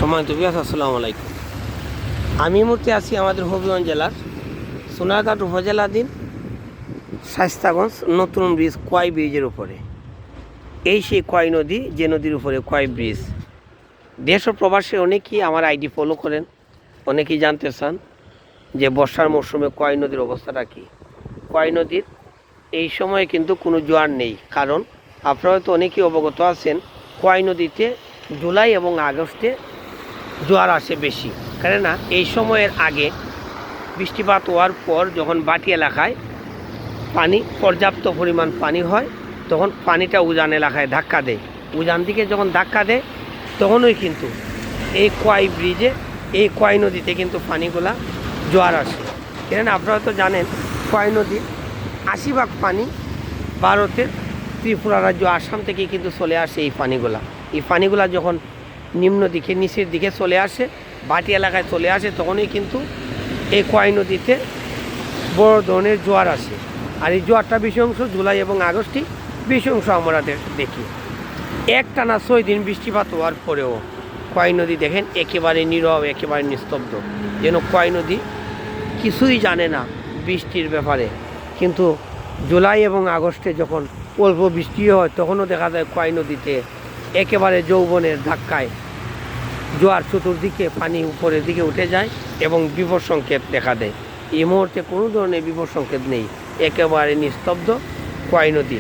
সম্মানিত ভিউয়ার্স, আসসালামু আলাইকুম। আমি এই মুহূর্তে আছি আমাদের হবিগঞ্জ জেলার সোনারঘাট উপজেলাধীন শায়েস্তাগঞ্জ নতুন ব্রিজ কোয়াই ব্রিজের উপরে। এই সেই কোয়াই নদী, যে নদীর উপরে কোয়াই ব্রিজ। দেশ ও প্রবাসে অনেকেই আমার আইডি ফলো করেন, অনেকেই জানতে চান যে বর্ষার মৌসুমে কোয়াই নদীর অবস্থাটা কী। কোয়াই নদীর এই সময়ে কিন্তু কোনো জোয়ার নেই, কারণ আপনারা তো অনেকেই অবগত আছেন কোয়াই নদীতে জুলাই এবং আগস্টে জোয়ার আসে বেশি। কেননা এই সময়ের আগে বৃষ্টিপাত হওয়ার পর যখন বাটি এলাকায় পানি পর্যাপ্ত পরিমাণ পানি হয়, তখন পানিটা উজান এলাকায় ধাক্কা দেয়। উজান দিকে যখন ধাক্কা দেয় তখনই কিন্তু এই কোয়াই ব্রিজে, এই কোয়াই নদীতে কিন্তু পানিগুলা জোয়ার আসে। কেননা আপনারা তো জানেন কোয়াই নদীর ৮০% পানি ভারতের ত্রিপুরা রাজ্য আসাম থেকে কিন্তু চলে আসে। এই পানিগুলা যখন নিম্ন দিকে নিচের দিকে চলে আসে, বাটি এলাকায় চলে আসে, তখনই কিন্তু এই কোয়াই নদীতে বড় ধরনের জোয়ার আসে। আর এই জোয়ারটা বেশি অংশ জুলাই এবং আগস্টে বেশি অংশ আমরা দেখি। একটানা ৬ দিন বৃষ্টিপাত হওয়ার পরেও কোয়াই নদী দেখেন একেবারে নীরব, একেবারে নিস্তব্ধ, যেন কোয়াই নদী কিছুই জানে না বৃষ্টির ব্যাপারে। কিন্তু জুলাই এবং আগস্টে যখন অল্প বৃষ্টি হয় তখনও দেখা যায় কোয়াই নদীতে একেবারে যৌবনের ধাক্কায় জোয়ার চতুর্দিকে পানি উপরের দিকে উঠে যায় এবং বিপদ সংকেত দেখা দেয়। এই মুহূর্তে কোনো ধরনের বিপদ সংকেত নেই, একেবারে নিস্তব্ধ কোয়াই নদী।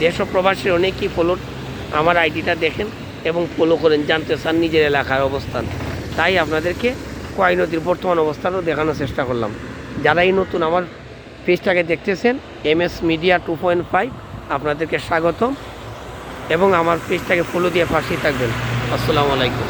দেশ ও প্রবাসীর অনেকেই আমার আইডিটা দেখেন এবং ফলো করেন, জানতে চান নিজের এলাকার অবস্থান। তাই আপনাদেরকে কোয়াই নদীর বর্তমান অবস্থানও দেখানোর চেষ্টা করলাম। যারা এই নতুন আমার পেজটাকে দেখতেছেন, MS মিডিয়া 2.5, আপনাদেরকে স্বাগতম এবং আমার পেজটাকে ফলো দিয়ে পাশেই থাকবেন। আসসালামু আলাইকুম।